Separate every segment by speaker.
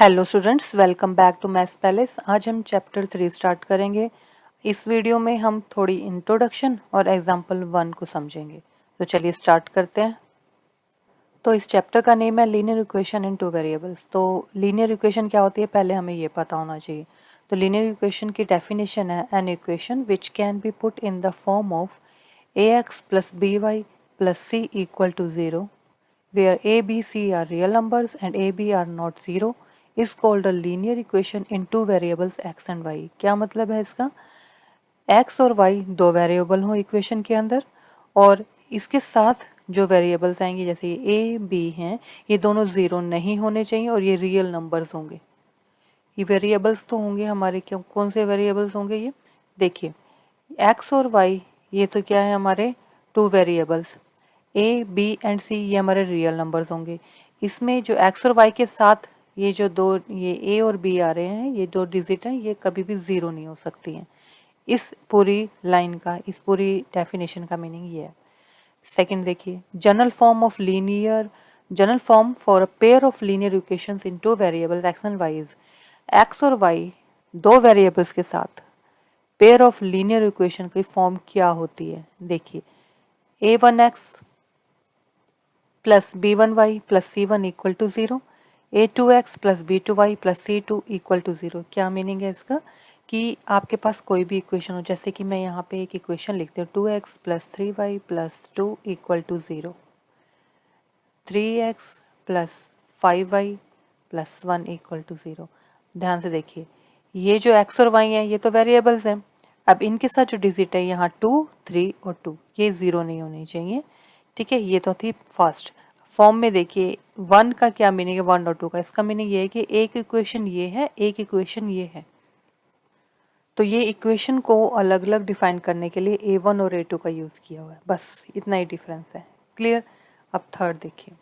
Speaker 1: Hello students, welcome back to Maths Palace. आज हम chapter 3 start करेंगे। इस वीडियो में हम थोड़ी इंट्रोडक्शन और एग्जांपल 1 को समझेंगे। तो चलिए स्टार्ट करते हैं। तो इस चैप्टर का नेम है linear equation in two variables. तो लीनियर इक्वेशन क्या होती है, पहले हमें ये पता होना चाहिए। तो लीनियर इक्वेशन की डेफिनेशन है an equation which can be put in the form of ax plus by plus c equal to 0 where a, b, c are real numbers and a, b are not 0 is called a linear equation in two variables x and y। क्या मतलब है इसका? x और y दो variable हो equation के अंदर और इसके साथ जो वेरिएबल्स आएंगे जैसे ये a, b हैं, ये दोनों ज़ीरो नहीं होने चाहिए और ये रियल नंबर्स होंगे। ये वेरिएबल्स तो होंगे हमारे, क्यों कौन से वेरिएबल्स होंगे ये देखिए, x और y ये तो क्या है हमारे two variables, a, b and c ये हमारे रियल नंबर्स होंगे। इसमें जो x और y के साथ ये जो दो ये a और b आ रहे हैं, ये दो डिजिट हैं, ये कभी भी ज़ीरो नहीं हो सकती हैं। इस पूरी लाइन का, इस पूरी डेफिनेशन का मीनिंग ये है। सेकंड देखिए, general form for a pair of linear equations in two variables x and y is x और y दो वेरिएबल्स के साथ पेयर ऑफ लीनियर इक्वेशन की फॉर्म क्या होती है। देखिए, a1x plus b1y plus c1 equal to 0, a2x plus b2y plus c2 equal to 0। क्या मीनिंग है इसका कि आपके पास कोई भी इक्वेशन हो, जैसे कि मैं यहाँ पे एक इक्वेशन लिखती हूँ 2x plus 3y plus 2 equal to 0, 3x plus 5y plus 1 equal to 0। ध्यान से देखिए, ये जो x और y हैं ये तो वेरिएबल्स हैं। अब इनके साथ जो डिजिट है यहाँ 2, 3 और 2, ये ज़ीरो नहीं होनी चाहिए। ठीक है, ये तो थी फर्स्ट फॉर्म में। देखिए 1 का क्या मीनिंग है, 1 और 2 का, इसका मीनिंग ये है कि एक इक्वेशन ये है, एक इक्वेशन ये है। तो ये इक्वेशन को अलग अलग डिफाइन करने के लिए a1 और a2 का यूज़ किया हुआ है, बस इतना ही डिफरेंस है। क्लियर। अब थर्ड देखिए,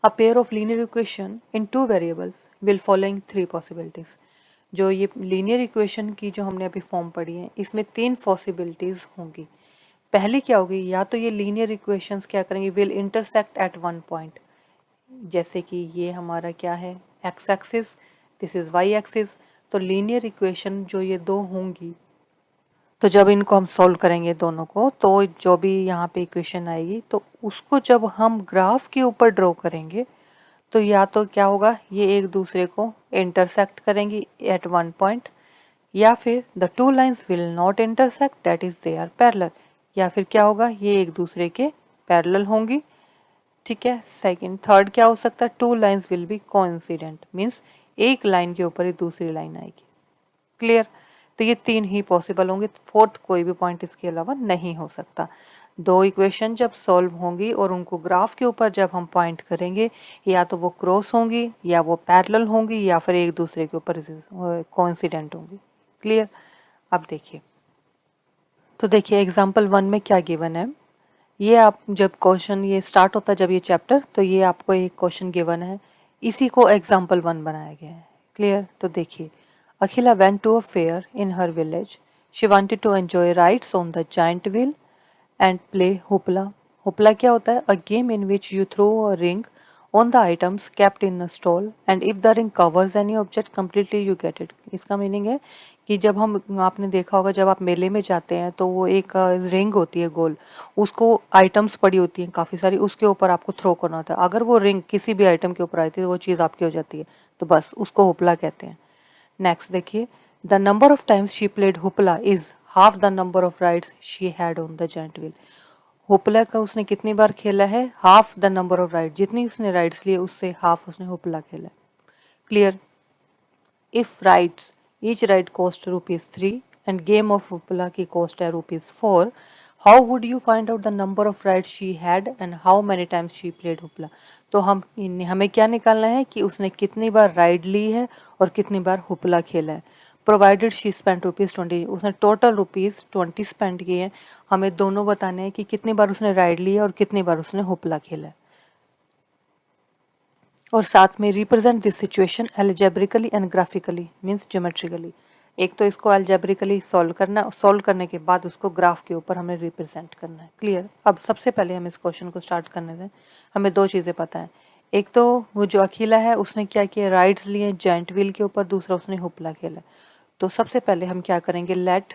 Speaker 1: अ pair of linear equation in two variables will following three possibilities. जो ये लीनियर इक्वेशन की जो हमने अभी फॉर्म पढ़ी है, इसमें तीन पॉसिबिलिटीज़ होंगी। पहली क्या होगी, या तो ये लीनियर इक्वेशंस क्या करेंगे, will intersect at one point. जैसे कि ये हमारा क्या है, x axis, this is Y axis. तो लीनियर इक्वेशन जो ये दो होंगी, तो जब इनको हम सॉल्व करेंगे दोनों को, तो जो भी यहाँ पे इक्वेशन आएगी तो उसको जब हम ग्राफ के ऊपर ड्रॉ करेंगे तो या तो क्या होगा, ये एक दूसरे को इंटरसेक्ट करेंगी एट वन पॉइंट, या फिर the two lines will not intersect, that is they are parallel. या फिर क्या होगा, ये एक दूसरे के पैरेलल होंगी। ठीक है। सेकंड, थर्ड क्या हो सकता है, to lines will be coincident, means एक लाइन के ऊपर ही दूसरी लाइन आएगी। क्लियर। तो ये तीन ही पॉसिबल होंगे, फोर्थ कोई भी पॉइंट इसके अलावा नहीं हो सकता। दो इक्वेशन जब सॉल्व होंगी और उनको ग्राफ के ऊपर जब हम पॉइंट करेंगे, या तो वो क्रॉस होंगी या वो पैरेलल होंगी या फिर एक दूसरे के ऊपर कोइंसिडेंट होंगी। क्लियर। अब देखिए, तो देखिए एग्जाम्पल 1 में क्या गिवन है। ये आप जब क्वेश्चन ये स्टार्ट होता है, जब ये चैप्टर, तो ये आपको एक क्वेश्चन गिवन है, इसी को एग्जाम्पल 1 बनाया गया है। क्लियर। तो देखिए, Akhila went to a fair in her village, she wanted to enjoy rides on the giant wheel and play hoopla. Hoopla क्या होता है, a game in which you throw a ring on the items kept in a stall and if the ring covers any object completely you get it. इसका meaning है कि जब हम, आपने देखा होगा जब आप मेले में जाते हैं तो वो एक रिंग होती है गोल, उसको आइटम्स पड़ी होती हैं काफ़ी सारी, उसके ऊपर आपको थ्रो करना होता है। अगर वो रिंग किसी भी आइटम के ऊपर आती है तो वो चीज़ आपकी हो जाती है, तो बस उसको हुपला कहते हैं। नेक्स्ट देखिए, the number of times she played hoopla is half the number of rides she had on the giant wheel. Hoopla का उसने कितनी बार खेला है, half the number of ride, जितनी उसने राइड्स लिए उससे हाफ उसने हुपला खेला है। Clear. If rides each ride cost ₹3 end game of hoopla की कॉस्ट है ₹4, how would you find out the number of rides she had and how many times she played hoopla. तो हमें क्या निकालना है कि उसने कितनी बार राइड ली है और कितनी बार हुपला खेला है। प्रोवाइडेड शी स्पेंड ₹20, उसने टोटल ₹20 स्पेंड किए हैं। हमें दोनों बताने हैं कि कितनी बार उसने राइड ली है और कितनी बार उसने हुपला खेला है। और साथ में represent this situation algebraically and graphically, means geometrically. एक तो इसको अलजेब्रिकली सॉल्व करना, सॉल्व करने के बाद उसको ग्राफ के ऊपर हमें रिप्रेजेंट करना है। क्लियर। अब सबसे पहले हम इस क्वेश्चन को स्टार्ट करने दें। हमें दो चीज़ें पता है, एक तो वो जो अकेला है उसने क्या किया, राइड्स लिए जाइंट व्हील के ऊपर, दूसरा उसने हुपला खेला। तो सबसे पहले हम क्या करेंगे, let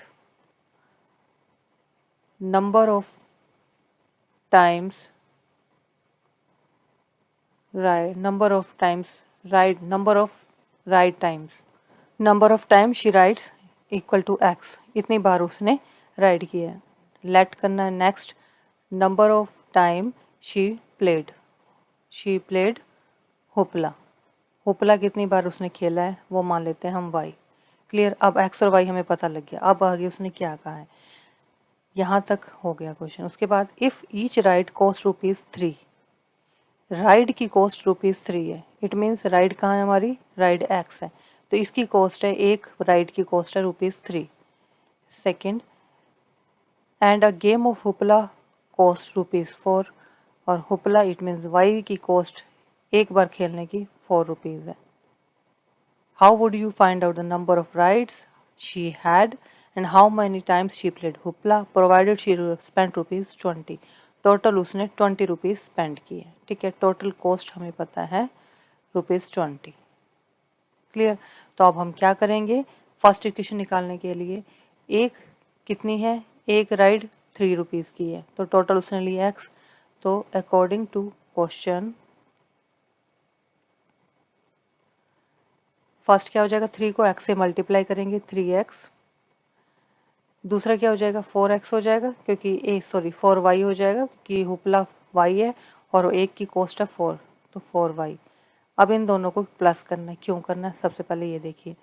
Speaker 1: number of times ride, number of times ride, number of ride times, number of time she rides equal to x, इतनी बार उसने राइड किया है। लेट करना है next number of time she played hoopla, hoopla कितनी बार उसने खेला है वो मान लेते हैं हम y। क्लियर। अब x और y हमें पता लग गया। अब आगे उसने क्या कहा है, यहाँ तक हो गया क्वेश्चन। उसके बाद if each ride cost ₹3, ride की कॉस्ट ₹3 है, इट मीन्स राइड कहाँ है हमारी, राइड x है, तो इसकी कॉस्ट है, एक राइड की कॉस्ट है ₹3। Second, and a game of hoopla cost ₹4, और हुपला इट मीन्स y की कॉस्ट एक बार खेलने की ₹4 है। How would you find out the number of rides she had and how many times she played hoopla provided she spent ₹20? Total उसने ₹20 spend किए। ठीक है, टोटल कॉस्ट हमें पता है ₹20। क्लियर। तो अब हम क्या करेंगे, फर्स्ट इक्वेशन निकालने के लिए, एक कितनी है, एक राइड ₹3 की है, तो टोटल उसने लिया x। तो अकॉर्डिंग टू क्वेश्चन फर्स्ट क्या हो जाएगा, 3 को x से मल्टीप्लाई करेंगे 3x, दूसरा क्या हो जाएगा 4x हो जाएगा, क्योंकि 4y हो जाएगा क्योंकि हुपला y है और एक की कॉस्ट है 4, तो 4y। अब इन दोनों को प्लस करना है, क्यों करना है, सबसे पहले ये देखिए,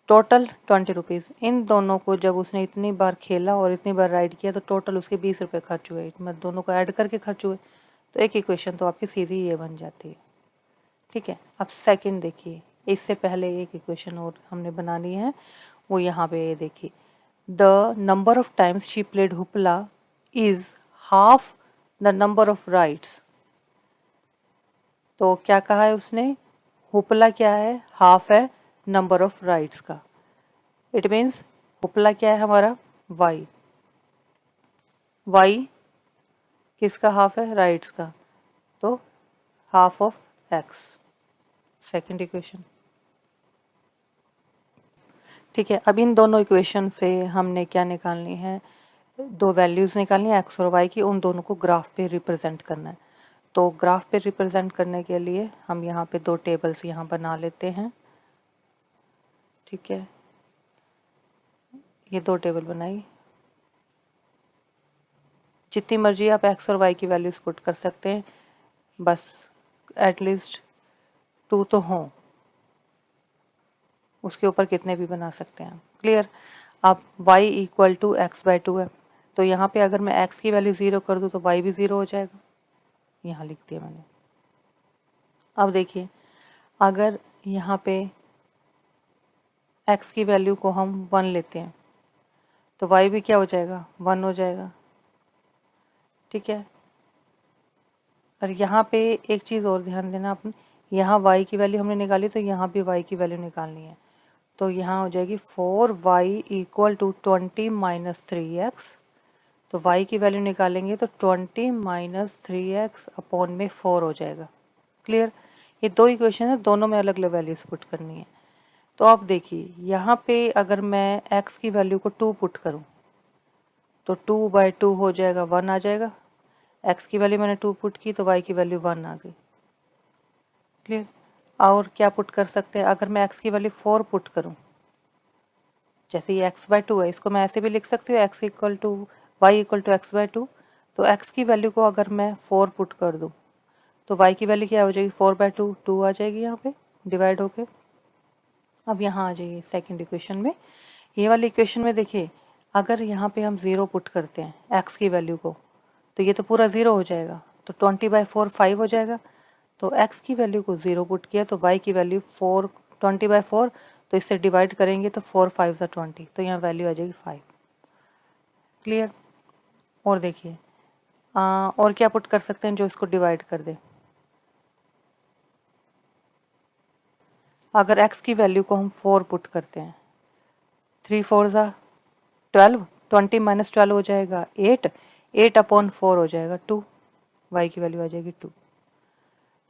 Speaker 1: टोटल ₹20, इन दोनों को जब उसने इतनी बार खेला और इतनी बार राइड किया तो टोटल उसके ₹20 खर्च हुए, मतलब दोनों को ऐड करके खर्च हुए, तो एक इक्वेशन तो आपकी सीधी ये बन जाती है। ठीक है। अब सेकंड देखिए, इससे पहले एक इक्वेशन और हमने बनानी है, वो यहाँ पे ये देखिए, the number of times she played hoopla is half the number of rides. तो क्या कहा है उसने, हुपला क्या है, हाफ है नंबर ऑफ राइड्स का, इट मीन्स हुपला क्या है हमारा y, y किसका हाफ है, राइड्स का, तो half of x, second equation. ठीक है। अब इन दोनों इक्वेशन से हमने क्या निकालनी है, दो वैल्यूज़ निकालनी है x और y की, उन दोनों को ग्राफ पे रिप्रेजेंट करना है। तो ग्राफ पे रिप्रेजेंट करने के लिए हम यहाँ पे दो टेबल्स यहाँ बना लेते हैं। ठीक है, ये दो टेबल बनाई, जितनी मर्जी आप x और y की वैल्यूज़ पुट कर सकते हैं, बस एटलीस्ट 2 तो हों, उसके ऊपर कितने भी बना सकते हैं। क्लियर। अब y इक्वल टू x/2 है, तो यहाँ पे अगर मैं x की वैल्यू 0 कर दूँ तो y भी 0 हो जाएगा, यहाँ लिख दिया मैंने। अब देखिए, अगर यहाँ पे x की वैल्यू को हम 1 लेते हैं तो y भी क्या हो जाएगा, 1 हो जाएगा। ठीक है। और यहाँ पे एक चीज़ और ध्यान देना आपने, यहाँ y की वैल्यू हमने निकाली तो यहाँ भी y की वैल्यू निकालनी है, तो यहाँ हो जाएगी 4y equal to 20 minus 3x। तो y की वैल्यू निकालेंगे तो 20 माइनस 3x अपॉन में 4 हो जाएगा। क्लियर। ये दो इक्वेशन है, दोनों में अलग अलग वैल्यूज पुट करनी है। तो आप देखिए, यहाँ पे अगर मैं x की वैल्यू को 2 पुट करूँ तो 2/2 हो जाएगा, 1 आ जाएगा। x की वैल्यू मैंने 2 पुट की तो y की वैल्यू 1 आ गई। क्लियर। और क्या पुट कर सकते हैं, अगर मैं x की वैल्यू 4 पुट करूँ, जैसे ये x/2 है, इसको मैं ऐसे भी लिख सकती हूँ, y इक्वल टू x/2। तो x की वैल्यू को अगर मैं 4 पुट कर दूँ तो y की वैल्यू क्या हो जाएगी, 4/2, 2 आ जाएगी यहाँ पे डिवाइड होके। अब यहाँ आ जाइए सेकंड इक्वेशन में, ये वाली इक्वेशन में देखिए, अगर यहाँ पे हम 0 पुट करते हैं x की वैल्यू को तो ये तो पूरा 0 हो जाएगा, तो 20/4 5 हो जाएगा। तो x की वैल्यू को 0 पुट किया तो y की वैल्यू 20/4, तो इससे डिवाइड करेंगे तो 4 5 20, तो यहाँ वैल्यू आ जाएगी 5। क्लियर। और देखिए, और क्या पुट कर सकते हैं जो इसको डिवाइड कर दे, अगर x की वैल्यू को हम 4 पुट करते हैं, 3 4 12, 20 माइनस 12 हो जाएगा 8, 8/4 हो जाएगा 2, y की वैल्यू आ जाएगी 2।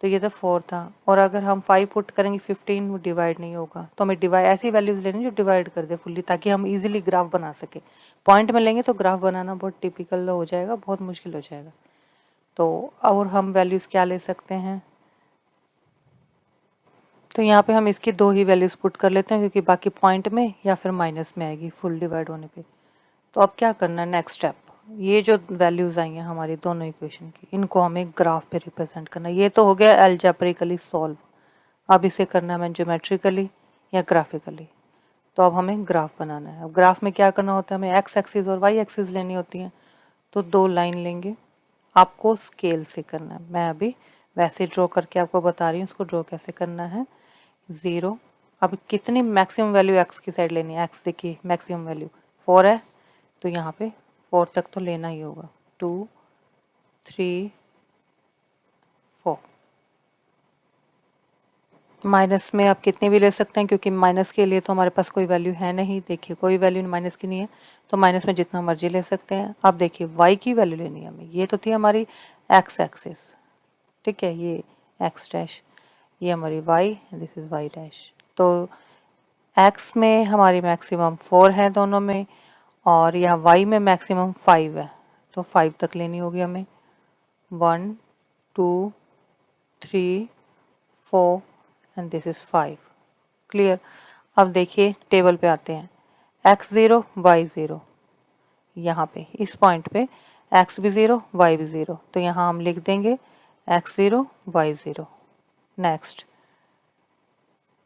Speaker 1: तो तो ये तो 4 था, और अगर हम 5 पुट करेंगे 15 वो डिवाइड नहीं होगा, तो हमें डिवाइड ऐसी वैल्यूज लेनी जो डिवाइड कर दे फुल्ली, ताकि हम इजीली ग्राफ बना सके। पॉइंट में लेंगे तो ग्राफ बनाना बहुत टिपिकल हो जाएगा, बहुत मुश्किल हो जाएगा। तो और हम वैल्यूज़ क्या ले सकते हैं, तो यहाँ पे हम इसकी 2 ही वैल्यूज़ पुट कर लेते हैं, क्योंकि बाकी पॉइंट में या फिर माइनस में आएगी फुल डिवाइड होने पे। तो अब क्या करना है, नेक्स्ट स्टेप, ये जो वैल्यूज़ आई हैं हमारी दोनों इक्वेशन की, इनको हमें ग्राफ पे रिप्रेजेंट करना है। ये तो हो गया अलजेब्रिकली सॉल्व। अब इसे करना है हमें ज्योमेट्रिकली या ग्राफिकली। तो अब हमें ग्राफ बनाना है। अब ग्राफ में क्या करना होता है, हमें एक्स एक्सिस और वाई एक्सिस लेनी होती हैं। तो 2 लाइन लेंगे, आपको स्केल से करना है। मैं अभी वैसे ड्रॉ करके आपको बता रही हूँ उसको ड्रॉ कैसे करना है। 0, अब कितनी मैक्सिमम वैल्यू एक्स की साइड लेनी है, एक्स देखिए मैक्सिमम वैल्यू 4 है, तो यहाँ पे 4 तक तो लेना ही होगा। 2, 3, 4। माइनस में आप कितने भी ले सकते हैं, क्योंकि माइनस के लिए तो हमारे पास कोई वैल्यू है नहीं। देखिए कोई वैल्यू माइनस की नहीं है, तो माइनस में जितना मर्जी ले सकते हैं। अब देखिए वाई की वैल्यू लेनी है हमें। ये तो थी हमारी एक्स एक्सिस, ठीक है, ये एक्स डैश, ये हमारी y, this is y dash. तो एक्स में हमारी मैक्सिमम 4 है दोनों में, और यहाँ वाई में मैक्सिमम 5 है, तो 5 तक लेनी होगी हमें। 1, 2, 3, 4 एंड दिस इज़ 5। क्लियर। अब देखिए टेबल पे आते हैं, x0 y0, यहाँ पे इस पॉइंट पे x भी 0 y भी 0, तो यहाँ हम लिख देंगे x0 y0। Next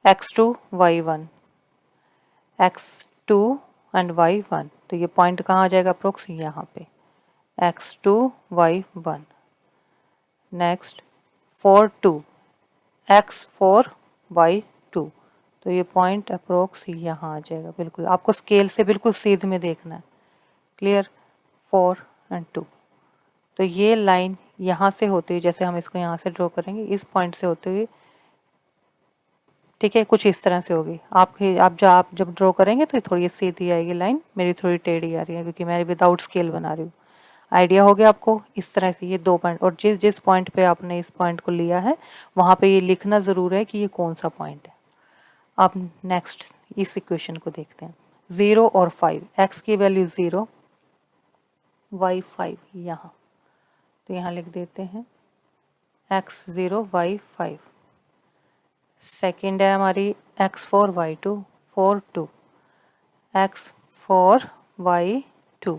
Speaker 1: x2 y1, x2 and y1, तो ये पॉइंट कहाँ आ जाएगा अप्रोक्स, यहाँ पे x2 y1। Next 4 2, x4 y2, तो ये पॉइंट अप्रोक्स यहाँ आ जाएगा। बिल्कुल आपको स्केल से बिल्कुल सीध में देखना है। क्लियर। 4 एंड 2, तो ये लाइन यहाँ से होती हुई, जैसे हम इसको यहाँ से ड्रॉ करेंगे, इस पॉइंट से होते हुए, ठीक है, कुछ इस तरह से होगी। आप जब ड्रॉ करेंगे तो थोड़ी सीधी आएगी लाइन, मेरी थोड़ी टेढ़ी आ रही है क्योंकि मैं विदाउट स्केल बना रही हूँ। आइडिया हो गया आपको। इस तरह से ये 2 पॉइंट, और जिस जिस पॉइंट पे आपने इस पॉइंट को लिया है वहाँ पे ये लिखना ज़रूर है कि ये कौन सा पॉइंट है। अब नेक्स्ट इस इक्वेशन को देखते हैं। 0 और 5, x की वैल्यू 0, y 5 यहाँ, तो यहाँ लिख देते हैं x0 y 5। सेकेंड है हमारी x4 y2, 4 2, x4 y2,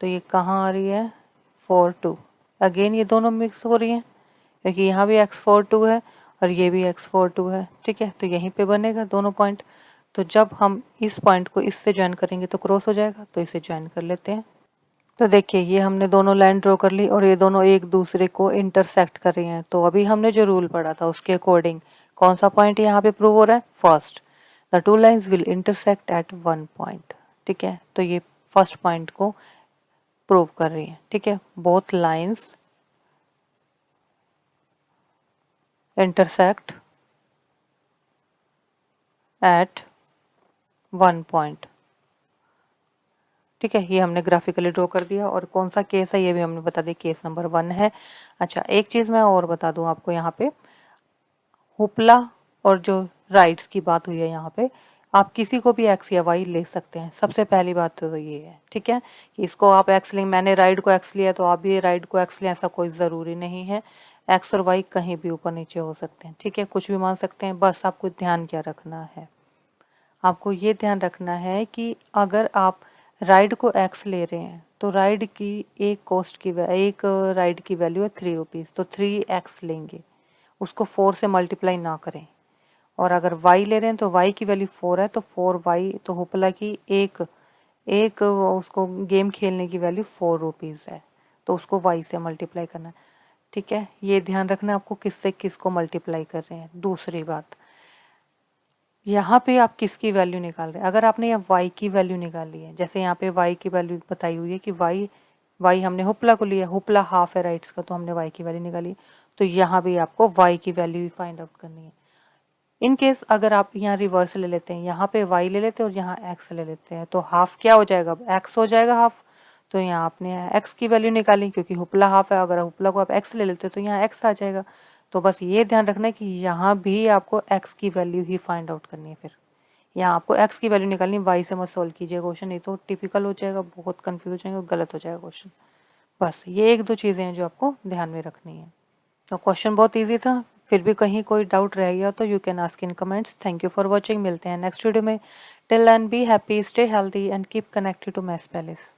Speaker 1: तो ये कहाँ आ रही है 4 2। अगेन ये दोनों मिक्स हो रही हैं, क्योंकि यहाँ भी x4 2 है और ये भी x4 2 है, ठीक है, तो यहीं पे बनेगा दोनों पॉइंट। तो जब हम इस पॉइंट को इससे ज्वाइन करेंगे तो क्रॉस हो जाएगा, तो इसे ज्वाइन कर लेते हैं। तो देखिए ये हमने दोनों लाइन ड्रॉ कर ली और ये दोनों एक दूसरे को इंटरसेक्ट कर रही हैं। तो अभी हमने जो रूल पढ़ा था उसके अकॉर्डिंग कौन सा पॉइंट यहाँ पे प्रूव हो रहा है, first, the two lines will intersect at 1 point. ठीक है, तो ये फर्स्ट पॉइंट को प्रूव कर रही है। ठीक है, both lines intersect at 1 point. ठीक है, ये हमने ग्राफिकली ड्रॉ कर दिया। और कौन सा केस है ये भी हमने बता दिया, केस नंबर 1 है। अच्छा, एक चीज़ मैं और बता दूं आपको, यहाँ पे हुपला और जो राइड्स की बात हुई है, यहाँ पे आप किसी को भी एक्स या वाई ले सकते हैं। सबसे पहली बात तो ये है, ठीक है, कि इसको आप एक्स लें, मैंने राइड को एक्स लिया तो आप भी राइड को एक्स लें, ऐसा कोई ज़रूरी नहीं है। एक्स और वाई कहीं भी ऊपर नीचे हो सकते हैं, ठीक है, कुछ भी मान सकते हैं। बस आपको ध्यान क्या रखना है, आपको ये ध्यान रखना है कि अगर आप राइड को एक्स ले रहे हैं तो राइड की एक राइड की वैल्यू है 3 रुपीज़, तो 3x लेंगे, उसको 4 से मल्टीप्लाई ना करें। और अगर y ले रहे हैं तो y की वैल्यू 4 है, तो 4y, तो होपला की एक एक उसको गेम खेलने की वैल्यू 4 रुपीज़ है, तो उसको y से मल्टीप्लाई करना है। ठीक है, ये ध्यान रखना आपको किससे किसको मल्टीप्लाई कर रहे हैं। दूसरी बात, यहाँ पे आप किसकी वैल्यू निकाल रहे हैं। अगर आपने यहाँ y की वैल्यू निकाली है, जैसे यहाँ पे y की वैल्यू बताई हुई है कि y हमने हुपला को लिया, हुपला हाफ है राइट्स का, तो हमने y की वैल्यू निकाली, तो यहाँ भी आपको y की वैल्यू ही फाइंड आउट करनी है। इन केस अगर आप यहाँ रिवर्स ले लेते हैं, यहाँ पे y ले लेते हैं और यहाँ x ले लेते हैं, तो हाफ क्या हो जाएगा, x हो जाएगा हाफ। तो यहाँ आपने x की वैल्यू निकाली, क्योंकि हुपला हाफ है, अगर हुपला को आप x ले लेते हो तो यहाँ x आ जाएगा। तो बस ये ध्यान रखना है कि यहाँ भी आपको x की वैल्यू ही फाइंड आउट करनी है। फिर यहाँ आपको x की वैल्यू निकालनी, y से मत सॉल्व कीजिए क्वेश्चन, नहीं तो टिपिकल हो जाएगा, बहुत कन्फ्यूज हो जाएगा, गलत हो जाएगा क्वेश्चन। बस ये 1-2 चीज़ें हैं जो आपको ध्यान में रखनी है। तो क्वेश्चन बहुत ईजी था, फिर भी कहीं कोई डाउट रह गया तो you can ask in comments. Thank you for watching, मिलते हैं नेक्स्ट वीडियो में। Till then be happy, stay healthy and keep connected to Maths palace.